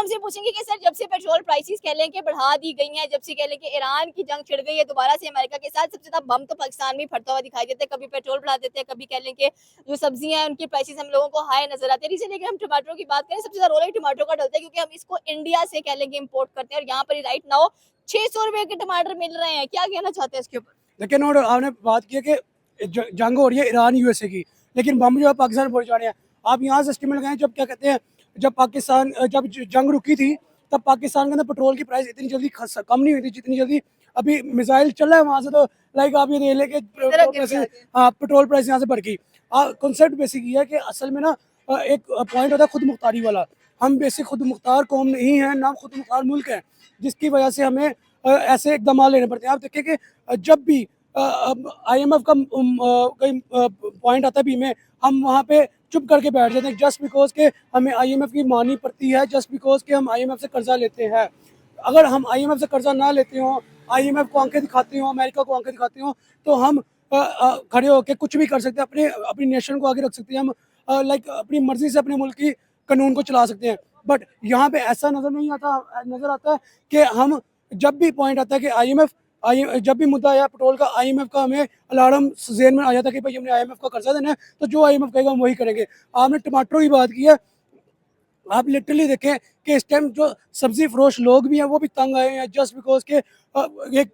हमसे पूछेंगे कि सर जब से पेट्रोल प्राइसेस कह लें कि बढ़ा दी गई हैं, जब से कह लें कि ईरान की जंग छिड़ गई है दोबारा से अमेरिका के साथ, सबसे ज़्यादा बम तो पाकिस्तान में ही फटता हुआ दिखाई देता है। कभी पेट्रोल बढ़ा देते हैं, कभी कह लें कि जो सब्जियां हैं उनकी प्राइसेस हम लोगों को हाई नजर आते हैं। इसीलिए अगर हम टमाटरों की बात करें, सबसे ज़्यादा रोल ही टमाटरों का डलता है, क्योंकि हम इसको इंडिया से कह लें कि इम्पोर्ट करते हैं और यहाँ पर राइट नाउ 600 रुपए के टमाटर मिल रहे हैं। क्या कहना चाहते हैं इसके ऊपर? लेकिन और आपने बात की है कि जंग हो रही है ईरान यूएसए की, लेकिन बम जो है पाकिस्तान पहुंच जा रहे हैं। आप यहाँ से एस्टिमेट लगाएं, जब क्या कहते हैं, जब पाकिस्तान जब जंग रुकी थी, तब पाकिस्तान के अंदर पेट्रोल की प्राइस इतनी जल्दी कम नहीं हुई थी जितनी जल्दी अभी मिसाइल चल रहा है वहाँ से। तो लाइक आप ये देख लें कि पेट्रोल प्राइस, हाँ, पेट्रोल प्राइस यहाँ से बढ़ गई। कॉन्सेप्ट बेसिक ये है कि असल में ना एक पॉइंट होता है खुद मुख्तारी वाला। हम बेसिक खुद मुख्तार कौम नहीं है ना, खुद मुख्तार मुल्क है, जिसकी वजह से हमें ऐसे इकदाम लेने पड़ते हैं। आप देखिए कि जब भी IMF का कोई पॉइंट आता है भी में, हम वहाँ पे चुप करके बैठ जाते हैं जस्ट बिकॉज के हमें IMF की मानी पड़ती है, जस्ट बिकॉज के हम IMF से कर्जा लेते हैं। अगर हम IMF से कर्जा ना लेते हों, IMF को आंखें दिखाते हों, अमेरिका को आंखें दिखाते हों, तो हम खड़े होकर कुछ भी कर सकते हैं, अपनी नेशन को आगे रख सकते हैं। हम लाइक अपनी मर्जी से अपने मुल्क की कानून को चला सकते हैं। बट यहाँ पे ऐसा नजर आता है कि हम जब भी पॉइंट आता है कि जब भी मुद्दा आया पेट्रोल का, IMF का हमें अलार्म ज़हन में आ जाता है कि भाई हमने IMF का कर्जा देना है, तो जो IMF कहेगा हम वही करेंगे। आपने टमाटरों की बात की है, आप लिटरली देखें कि इस टाइम जो सब्जी फरोश लोग भी हैं वो भी तंग आए हैं जस्ट बिकॉज के एक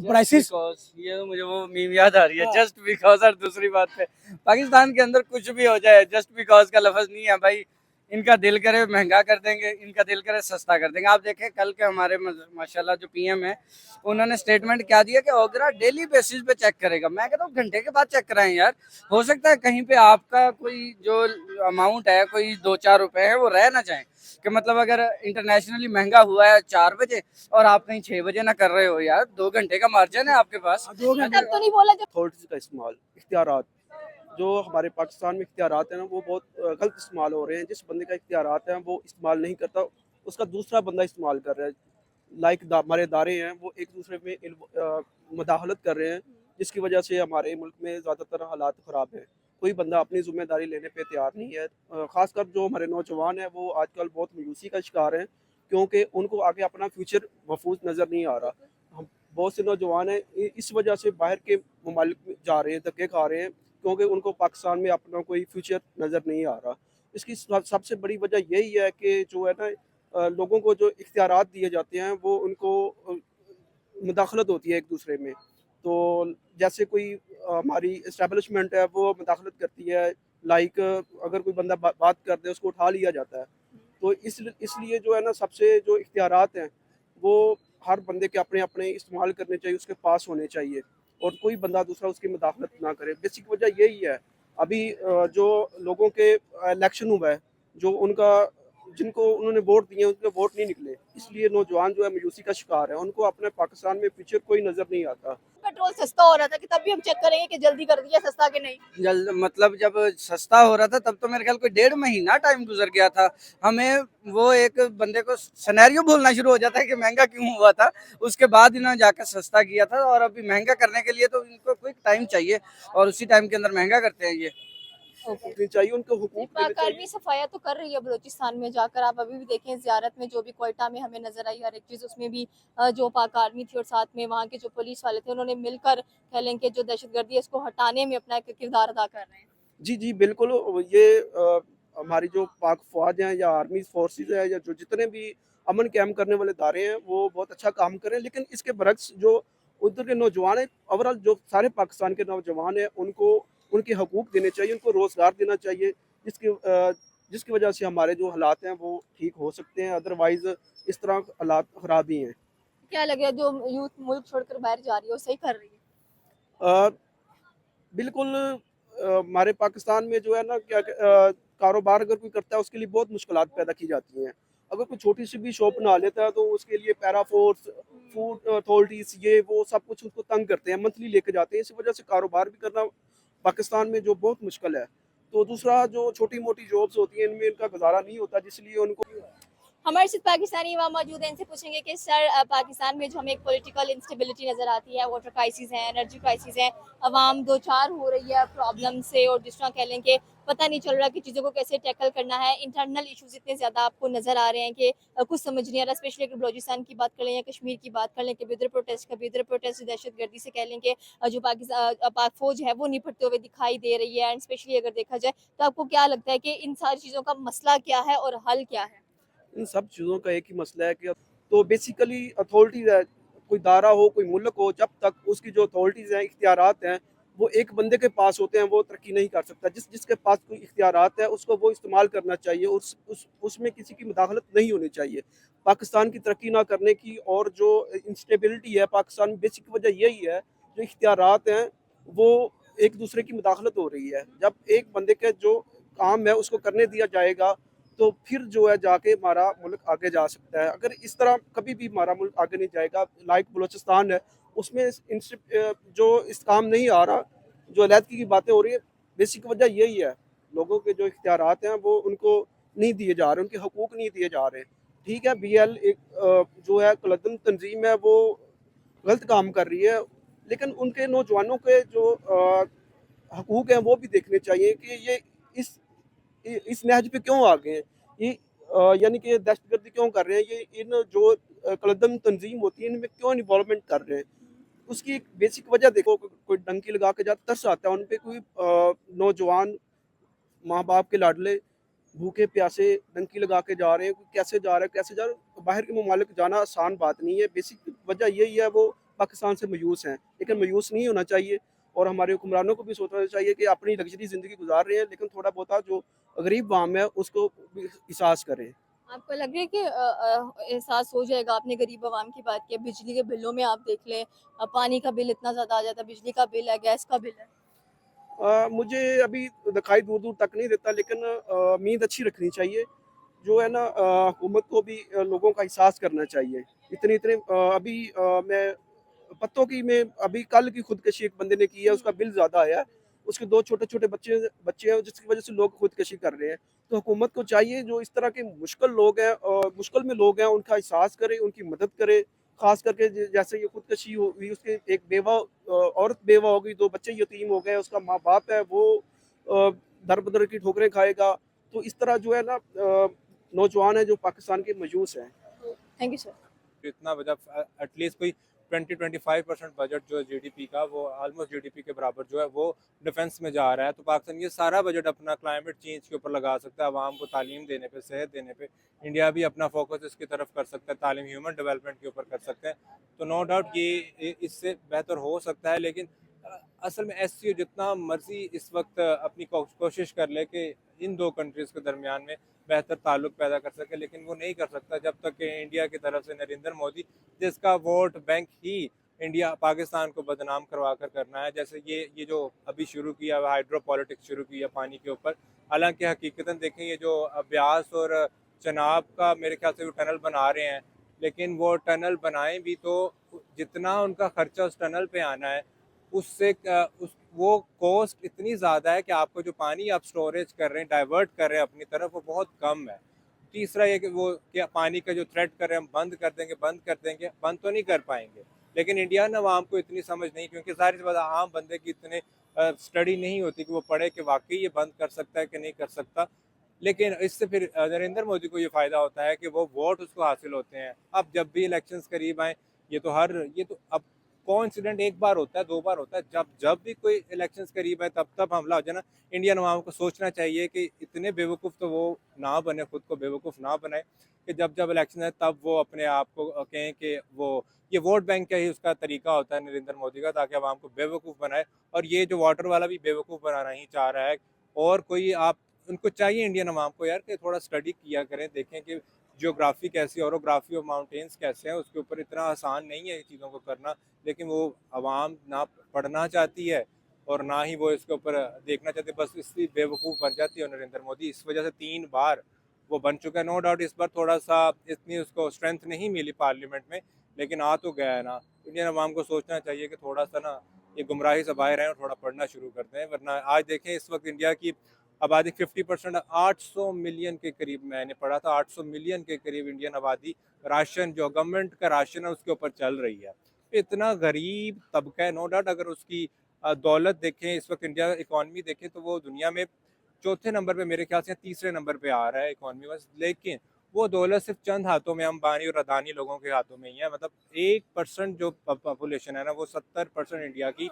प्राइसेस। ये तो मुझे वो मीम याद आ रही है, जस्ट बिकॉज। और दूसरी बात पे पाकिस्तान के अंदर कुछ भी हो जाए, जस्ट बिकॉज का लफ्ज नहीं है भाई। इनका दिल करे महंगा कर देंगे, इनका दिल करे सस्ता कर देंगे। आप देखें कल के हमारे माशाल्लाह जो PM है, उन्होंने स्टेटमेंट क्या दिया कि ओगरा डेली बेसिस पे चेक करेगा। मैं कहता हूँ घंटे के बाद चेक कराएं यार। हो सकता है कहीं पे आपका कोई जो अमाउंट है, कोई 2-4 रुपए है, वो रह ना जाए। कि मतलब अगर इंटरनेशनली महंगा हुआ है 4 बजे और आप कहीं 6 बजे ना कर रहे हो यार, 2 घंटे का मार्जिन है आपके पास। तब तो नहीं बोला जब अथॉरिटीज़ का इस्तेमाल, इख्तियारात, जो हमारे पाकिस्तान में इख्तियारात हैं ना, वो बहुत गलत इस्तेमाल हो रहे हैं। जिस बंदे का इख्तियारात हैं वो इस्तेमाल नहीं करता, उसका दूसरा बंदा इस्तेमाल कर रहा है। लाइक हमारे इदारे हैं वो एक दूसरे में मुदाखलत कर रहे हैं, जिसकी वजह से हमारे मुल्क में ज़्यादातर हालात ख़राब हैं। कोई बंदा अपनी ज़िम्मेदारी लेने पे तैयार नहीं है। ख़ासकर जो हमारे नौजवान हैं वो आजकल बहुत मायूसी का शिकार हैं, क्योंकि उनको आगे अपना फ्यूचर महफूज नज़र नहीं आ रहा। हम बहुत से नौजवान हैं इस वजह से बाहर के ममालिक में जा रहे हैं, धक्के खा रहे हैं, क्योंकि उनको पाकिस्तान में अपना कोई फ्यूचर नज़र नहीं आ रहा। इसकी सबसे बड़ी वजह यही है कि जो है ना, लोगों को जो इख्तियारात दिए जाते हैं वो उनको मुदाखलत होती है एक दूसरे में। तो जैसे कोई हमारी इस्टेब्लिशमेंट है वो मुदाखलत करती है, लाइक अगर कोई बंदा बात कर दे उसको उठा लिया जाता है। तो इसलिए जो है ना, सबसे जो इख्तियारात हैं वो हर बंदे के अपने अपने इस्तेमाल करने चाहिए, उसके पास होने चाहिए, और कोई बंदा दूसरा उसकी मुदाखलत ना करे। बेसिक वजह यही है। अभी जो लोगों के इलेक्शन हुआ है, जो उनका जिनको उन्होंने वोट दिए उनके वोट नहीं निकले, इसलिए नौजवान जो है मायूसी का शिकार है। उनको अपने पाकिस्तान में फ्यूचर कोई नज़र नहीं आता। पेट्रोल सस्ता हो रहा था कि तब भी हम चेक करेंगे कि जल्दी कर दिया सस्ता कि नहीं। जल्द मतलब जब सस्ता हो रहा था तब तो मेरे ख्याल कोई 1.5 महीना टाइम गुजर गया था। हमें वो एक बंदे को सिनेरियो भूलना शुरू हो जाता है कि महंगा क्यों हुआ था। उसके बाद इन्होंने जाकर सस्ता किया था, और अभी महंगा करने के लिए तो इनको कोई टाइम चाहिए, और उसी टाइम के अंदर महंगा करते हैं ये। चाहिए उनको हुकूक देने पाक आर्मी चाहिए। सफाया तो कर रही है बलूचिस्तान में जाकर। आप अभी भी देखें जियारत में जो भी क्वेटा में हमें नजर आई हर एक चीज़, उसमें भी जो पाक आर्मी थी और साथ में वहाँ के जो पुलिस वाले थे, उन्होंने मिलकर कह लें कि जो दहशतगर्दी है इसको हटाने में अपना एक किरदार अदा कर रहे हैं। जी जी बिल्कुल। ये हमारी जो पाक फौज हैं या आर्मी फोर्सेस है या जो जितने भी अमन कायम करने वाले इदारे हैं वो बहुत अच्छा काम करें, लेकिन इसके बरक्स जो उधर के नौजवान हैं, ओवरऑल जो सारे पाकिस्तान के नौजवान हैं, उनको उनके हकूक देने चाहिए, उनको रोज़गार देना चाहिए, जिसकी वजह से हमारे जो हालात हैं वो ठीक हो सकते हैं। अदरवाइज़ इस तरह हालात ख़राब ही हैं। क्या लगे जो यूथ मुल्क छोड़कर बाहर जा रही है वो सही कर रही है? अ, बिल्कुल। हमारे पाकिस्तान में जो है ना, कारोबार अगर कोई करता है उसके लिए बहुत मुश्किलात पैदा की जाती हैं। अगर कोई छोटी सी भी शॉप बना लेता है तो उसके लिए पैरा फोर्स, फूड अथॉरिटीज़, ये वो सब कुछ उसको तंग करते हैं, मंथली लेके जाते हैं। इसी वजह से कारोबार भी करना पाकिस्तान में जो बहुत मुश्किल है। तो दूसरा जो छोटी मोटी जॉब्स होती हैं इनमें इनका गुजारा नहीं होता, जिसलिए उनको हमारे साथ पाकिस्तानी युवा मौजूद हैं, इनसे पूछेंगे कि सर पाकिस्तान में जो हमें एक पॉलिटिकल इंस्टेबिलिटी नज़र आती है, वाटर क्राइसिस है, एनर्जी क्राइसिस है, अवाम दो चार हो रही है प्रॉब्लम से, और जिस तरह कह लें कि पता नहीं चल रहा कि चीज़ों को कैसे टैकल करना है। इंटरनल इश्यूज़ इतने ज़्यादा आपको नज़र आ रहे हैं कि कुछ समझ नहीं आ रहा। स्पेशली अगर बलूचिस्तान की बात कर लें या कश्मीर की बात कर लें, कभी उधर प्रोटेस्ट दहशतगर्दी से कह लें कि जो पाक फ़ौज है वो निपटते हुए दिखाई दे रही है। एंड स्पेशली अगर देखा जाए तो आपको क्या लगता है कि इन सारी चीज़ों का मसला क्या है और हल क्या है? इन सब चीज़ों का एक ही मसला है कि तो बेसिकली अथॉरिटीज़ है, कोई दायरा हो, कोई मुल्क हो, जब तक उसकी जो अथॉरिटीज़ हैं, इख्तियारात हैं, वो एक बंदे के पास होते हैं, वो तरक्की नहीं कर सकता। जिसके पास कोई इख्तियारात है, उसको वो इस्तेमाल करना चाहिए। उसमें किसी की मुदाखलत नहीं होनी चाहिए। पाकिस्तान की तरक्की ना करने की और जो इंस्टेबिलिटी है पाकिस्तान में, बेसिक वजह यही है, जो इख्तियारात हैं, वो एक दूसरे की मुदाखलत हो रही है। जब एक बंदे के जो काम है, उसको करने दिया जाएगा, तो फिर जो है जाके हमारा मुल्क आगे जा सकता है। अगर इस तरह कभी भी हमारा मुल्क आगे नहीं जाएगा, लाइक बलूचिस्तान है, उसमें जो इस काम नहीं आ रहा, जो अलहदगी की बातें हो रही है, बेसिक वजह यही है। लोगों के जो इख्तियारात हैं वो उनको नहीं दिए जा रहे, उनके हकूक नहीं दिए जा रहे। ठीक है, BL एक जो है कलदम तंजीम है, वो गलत काम कर रही है, लेकिन उनके नौजवानों के जो हकूक हैं वो भी देखने चाहिए कि ये इस इस नहज पे क्यों आ गए हैं। ये यानी कि दहशतगर्दी क्यों कर रहे हैं, ये इन जो कलदम तंजीम होती है इनमें क्यों इन्वॉल्वमेंट कर रहे हैं। उसकी एक बेसिक वजह देखो, कोई डंकी लगा के जाता, तरस आता है उन पे। कोई नौजवान माँ बाप के लाडले भूखे प्यासे डंकी लगा के जा रहे हैं, कोई कैसे जा रहा है, कैसे जा रहा है। बाहर के ममालिक जाना आसान बात नहीं है। बेसिक वजह यही है, वो पाकिस्तान से मायूस हैं, लेकिन मायूस नहीं होना चाहिए। और हमारे हुक्मरानों को भी सोचना चाहिए कि अपनी लग्जरी ज़िंदगी गुजार रहे हैं, लेकिन थोड़ा बहुत जो गरीब वाम है उसको भी एहसास करें। आपको लग रहा है कि एहसास हो जाएगा? आपने गरीब आवाम की बात की, बिजली के बिलों में आप देख लें, पानी का बिल इतना ज़्यादा आ जाता है, बिजली का बिल है, गैस का बिल है। मुझे अभी दिखाई दूर दूर तक नहीं देता, लेकिन उम्मीद अच्छी रखनी चाहिए। जो है ना, हुकूमत को भी लोगों का एहसास करना चाहिए। इतने इतने अभी मैं पत्तों की में अभी कल की खुदकशी एक बंदे ने की है, उसका बिल ज़्यादा आया है। उसके 2 छोटे-छोटे बच्चे बच्चे हैं, जिसकी वज़ह से लोग खुदकशी कर रहे हैं। तो हुकूमत को चाहिए, जो इस तरह के मुश्किल में लोग हैं, उनका एहसास करे, उनकी मदद करे। ख़ास करके जैसे ये खुदकशी हुई, उसके एक औरत बेवा हो गई, 2 बच्चे यतीम हो गए, उसका माँ-बाप है वो दर-बदर की ठोकरें खाएगा। तो इस तरह जो है ना, नौजवान है जो पाकिस्तान के मायूस हैं। Thank you sir. इतना बजट एटलीस्ट कोई 20-25% बजट जो है जीडीपी का, वो ऑलमोस्ट जीडीपी के बराबर जो है वो डिफेंस में जा रहा है। तो पाकिस्तान ये सारा बजट अपना क्लाइमेट चेंज के ऊपर लगा सकता है, आवाम को तालीम देने पे, सेहत देने पे। इंडिया भी अपना फोकस इसकी तरफ कर सकता है, तालीम ह्यूमन डेवलपमेंट के ऊपर कर सकते हैं। तो नो डाउट ये इससे बेहतर हो सकता है। लेकिन असल में SCO जितना मर्जी इस वक्त अपनी कोशिश कर ले कि इन दो कंट्रीज़ के दरमियान में बेहतर ताल्लुक पैदा कर सके, लेकिन वो नहीं कर सकता जब तक कि इंडिया की तरफ से नरेंद्र मोदी, जिसका वोट बैंक ही इंडिया पाकिस्तान को बदनाम करवा कर करना है, जैसे ये जो अभी शुरू किया हाइड्रो पॉलिटिक्स शुरू किया पानी के ऊपर। हालांकि हकीकतन देखें, ये जो ब्यास और चनाब का मेरे ख्याल से वो टनल बना रहे हैं, लेकिन वो टनल बनाएं भी तो जितना उनका खर्चा उस टनल पे आना है, उससे वो कॉस्ट इतनी ज़्यादा है कि आपको जो पानी आप स्टोरेज कर रहे हैं, डाइवर्ट कर रहे हैं अपनी तरफ, वो बहुत कम है। तीसरा ये कि वो क्या पानी का जो थ्रेट कर रहे हैं, हम बंद कर देंगे, बंद तो नहीं कर पाएंगे। लेकिन इंडियन अवाम को इतनी समझ नहीं, क्योंकि सारी बात आम बंदे की इतने स्टडी नहीं होती कि वो पढ़े कि वाकई ये बंद कर सकता है कि नहीं कर सकता। लेकिन इससे फिर नरेंद्र मोदी को ये फ़ायदा होता है कि वो वोट उसको हासिल होते हैं। अब जब भी इलेक्शंस करीब आए, ये तो अब कोइंसिडेंट एक बार होता है, 2 बार होता है, जब भी कोई इलेक्शंस करीब है तब हमला हो जाए ना। इंडियन अवाम को सोचना चाहिए कि इतने बेवकूफ़ तो वो ना बने, खुद को बेवकूफ़ ना बनाए कि जब इलेक्शन है तब वो अपने आप को कहें कि वो ये वोट बैंक का ही उसका तरीका होता है नरेंद्र मोदी का, ताकि अवाम को बेवकूफ़ बनाए। और ये जो वाटर वाला भी बेवकूफ़ बनाना ही चाह रहा है। और कोई आप उनको चाहिए इंडियन अवाम को यार कि थोड़ा स्टडी किया करें, देखें कि जियोग्राफी कैसी है, ओरोग्राफी ऑफ माउंटेन्स कैसे हैं, उसके ऊपर इतना आसान नहीं है चीज़ों को करना। लेकिन वो आवाम ना पढ़ना चाहती है और ना ही वो इसके ऊपर देखना चाहते, बस इसलिए बेवकूफ़ बन जाती है नरेंद्र मोदी। इस वजह से 3 बार वो बन चुका है। नो डाउट इस बार थोड़ा सा इतनी उसको स्ट्रेंथ नहीं मिली पार्लियामेंट में, लेकिन आ तो गया है ना। इंडियन अवाम को सोचना चाहिए कि थोड़ा सा ना ये गुमराही से बाहर आए और थोड़ा पढ़ना शुरू करते हैं। वरना आज देखें इस वक्त इंडिया की आबादी 50%, 800 मिलियन के करीब, मैंने पढ़ा था 800 मिलियन के करीब इंडियन आबादी राशन, जो गवर्नमेंट का राशन है उसके ऊपर चल रही है। इतना गरीब तबका है। नो डाउट अगर उसकी दौलत देखें, इस वक्त इंडिया इकॉनमी देखें, तो वो दुनिया में चौथे नंबर पे मेरे ख्याल से तीसरे नंबर पे आ रहा है इकोनॉमी में, लेकिन वो दौलत सिर्फ चंद हाथों में, अंबानी और अदानी लोगों के हाथों में ही है। मतलब 1% जो पॉपुलेशन है ना, वो 70% इंडिया की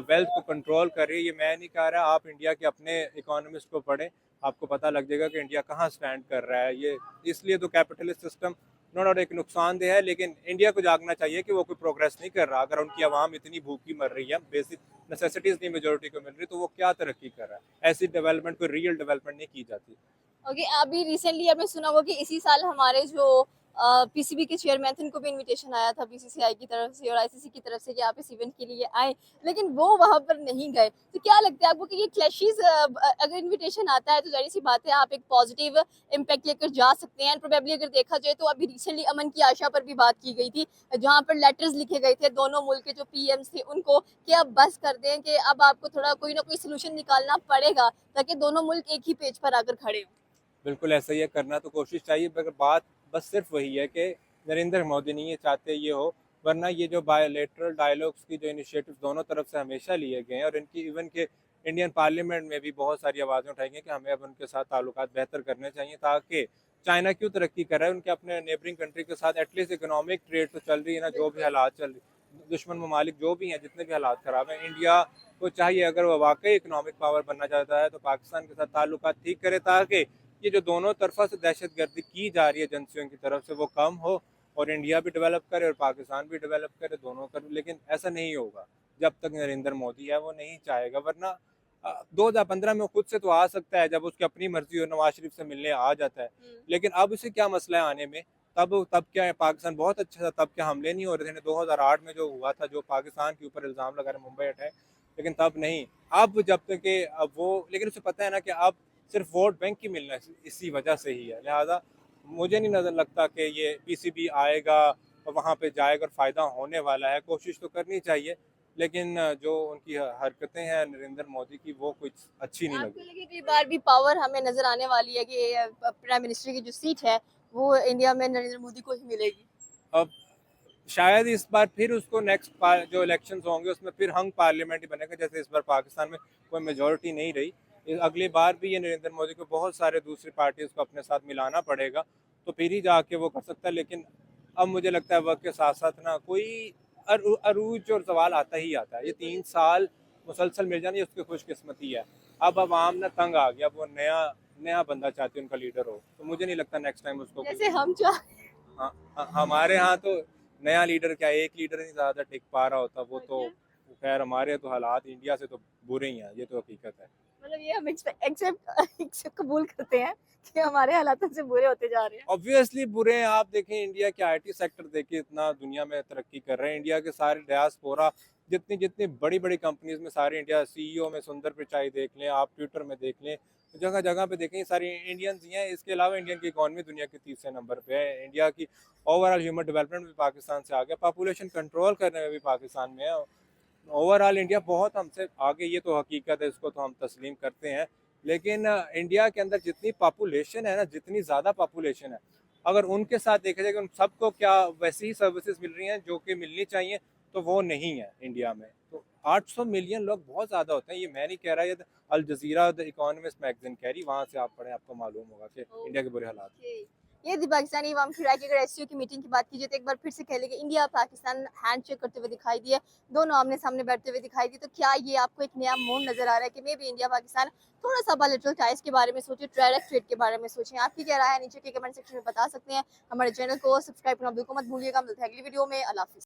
वेल्थ को कंट्रोल कर रही है। ये मैं नहीं कह रहा, आप इंडिया के अपने इकोनॉमिस्ट को पढ़ें, आपको पता लग जाएगा कि इंडिया कहाँ स्टैंड कर रहा है। ये इसलिए तो कैपिटलिस्ट सिस्टम नो डाउट एक नुकसानदेह है, लेकिन इंडिया को जागना चाहिए कि वो कोई प्रोग्रेस नहीं कर रहा। अगर उनकी आवाम इतनी भूखी मर रही है, बेसिक नेसेसिटीज़ नहीं मेजोरिटी को मिल रही, तो वो क्या तरक्की कर रहा है। ऐसी डेवलपमेंट कोई रियल डेवलपमेंट नहीं की जाती। ओके, अभी रिसेंटली आपने सुना होगा कि इसी साल हमारे जो पीसीबी के चेयरमैन थे, उनको भी इनविटेशन आया था बीसीसीआई की तरफ से और आईसीसी की तरफ से कि आप इस इवेंट के लिए आए, लेकिन वो वहां पर नहीं गए। तो क्या लगता है आपको कि ये क्लैशेस, अगर इनविटेशन आता है तो जाहिर सी बात है आप एक पॉजिटिव इम्पैक्ट लेकर जा सकते हैं। एंड प्रोबेबली अगर देखा जाए तो अभी रिसेंटली अमन की आशा पर भी बात की गई थी, जहाँ पर लेटर्स लिखे गए थे दोनों मुल्क के जो पीएम्स थे उनको, कि अब बस कर दें, कि अब आपको थोड़ा कोई ना कोई सोल्यूशन निकालना पड़ेगा ताकि दोनों मुल्क एक ही पेज पर आकर खड़े हों। बिल्कुल ऐसा ही है, करना तो कोशिश चाहिए, मगर बात बस सिर्फ वही है कि नरेंद्र मोदी नहीं ये चाहते ये हो, वरना ये जो बायोलेटरल डायलॉग्स की जो इनिशिएटिव्स दोनों तरफ से हमेशा लिए गए हैं, और इनकी इवन के इंडियन पार्लियामेंट में भी बहुत सारी आवाज़ें उठाई गई कि हमें अब उनके साथ ताल्लुकात बेहतर करने चाहिए, ताकि चाइना क्यों तरक्की कर रहा है, उनके अपने नेबरिंग कंट्री के साथ एटलीस्ट इकोनॉमिक ट्रेड तो चल रही है ना, जो भी हालात चल रही, दुश्मन ममालिक जो भी हैं, जितने भी हालात ख़राब हैं, इंडिया को चाहिए अगर वो वाकई इकोनॉमिक पावर बनना चाहता है तो पाकिस्तान के साथ ताल्लुकात ठीक करे, ताकि ये जो दोनों तरफा से दहशतगर्दी की जा रही है एजेंसियों की तरफ से वो कम हो, और इंडिया भी डेवलप करे और पाकिस्तान भी डेवलप करे, दोनों कर। लेकिन ऐसा नहीं होगा जब तक नरेंद्र मोदी है, वो नहीं चाहेगा। वरना 2015 में खुद से तो आ सकता है जब उसकी अपनी मर्जी हो, नवाज शरीफ से मिलने आ जाता है, लेकिन अब उसे क्या मसला है आने में। तब क्या है, पाकिस्तान बहुत अच्छा था, तब क्या हमले नहीं हो रहे थे। 2008 में जो हुआ था, जो पाकिस्तान के ऊपर इल्ज़ाम लगा रहे मुंबई अटैक, लेकिन तब नहीं। अब जब तक कि अब वो, लेकिन उसे पता है ना कि अब सिर्फ वोट बैंक की मिलना इसी वजह से ही है। लिहाजा मुझे नहीं नज़र लगता कि ये पीसीबी आएगा और वहाँ पे जाएगा और फ़ायदा होने वाला है। कोशिश तो करनी चाहिए, लेकिन जो उनकी हरकतें हैं नरेंद्र मोदी की, वो कुछ अच्छी नहीं आपको लगी। लगे कि बार भी पावर हमें नजर आने वाली है कि प्राइम मिनिस्टर की जो सीट है वो इंडिया में नरेंद्र मोदी को ही मिलेगी? अब शायद इस बार फिर उसको नेक्स्ट जो इलेक्शंस होंगे उसमें फिर हंग पार्लियामेंट ही बनेगा, जैसे इस बार पाकिस्तान में कोई मेजोरिटी नहीं रही। अगली बार भी ये नरेंद्र मोदी को बहुत सारे दूसरी पार्टीज को अपने साथ मिलाना पड़ेगा, तो फिर ही जाके वो कर सकता है। लेकिन अब मुझे लगता है वक्त के साथ साथ ना कोई अरूज और सवाल आता ही आता है। ये 3 साल मुसलसल मिल जाना, ये उसकी खुशकिस्मती है। अब आवाम ना तंग आ गया, वो नया नया बंदा चाहती है उनका लीडर हो, तो मुझे नहीं लगता नेक्स्ट टाइम उसको जैसे हम चाह हमारे यहाँ तो नया लीडर क्या, एक लीडर नहीं ज़्यादा टिक पा रहा होता, वो तो खैर हमारे तो हालात इंडिया से तो बुरे ही हैं, ये तो हकीकत है। मतलब ये हम एक्सेप्ट कबूल करते हैं कि हमारे हालातों से बुरे होते जा रहे हैं। ऑब्वियसली बुरे हैं। आप देखें इंडिया के आईटी सेक्टर देखिए, इतना दुनिया में तरक्की कर रहे हैं। इंडिया के सारे डायस्पोरा, जितनी जितनी बड़ी बड़ी कंपनीज में सारे इंडिया, सीईओ में सुंदर पिचाई देख लें, आप ट्विटर में देख लें, जगह जगह पे देखें, सारी इंडियंस ही हैं। इसके अलावा इंडियन की इकॉनमी दुनिया के तीसरे नंबर पे है। इंडिया की ओवरऑल ह्यूमन डेवलपमेंट भी पाकिस्तान से आगे, पॉपुलेशन कंट्रोल करने में भी पाकिस्तान में है। ओवरऑल इंडिया बहुत हमसे आगे, ये तो हकीकत है, इसको तो हम तस्लीम करते हैं। लेकिन इंडिया के अंदर जितनी पॉपुलेशन है ना, जितनी ज़्यादा पॉपुलेशन है, अगर उनके साथ देखा जाए कि उन सबको क्या वैसी ही सर्विसेज मिल रही हैं जो कि मिलनी चाहिए, तो वो नहीं है इंडिया में। तो 800 मिलियन लोग बहुत ज़्यादा होते हैं। ये मैं नहीं कह रहा, ये अल जजीरा द इकोनॉमिस्ट मैगजीन कह रही, वहाँ से आप पढ़ें, आपको मालूम होगा कि इंडिया के बुरे हालात। ये थी पाकिस्तानी अवाम की राय की। अगर एससीओ की मीटिंग की बात कीजिए तो एक बार फिर से कह लेंगे इंडिया पाकिस्तान हैंडशेक करते हुए दिखाई दिए, दोनों आमने सामने बैठते हुए दिखाई दिए। तो क्या ये आपको एक नया मोड़ नजर आ रहा है कि मे भी इंडिया पाकिस्तान थोड़ा सा बायलैटरल टाइज के बारे में सोचे, डायरेक्ट ट्रेड के बारे में सोचें? आपकी क्या राय है नीचे के कमेंट सेक्शन में बता सकते हैं। हमारे चैनल को सब्सक्राइब करना बिल्कुल मत भूलिएगा। मिलते हैं अगली वीडियो में। अल्लाह हाफिज़।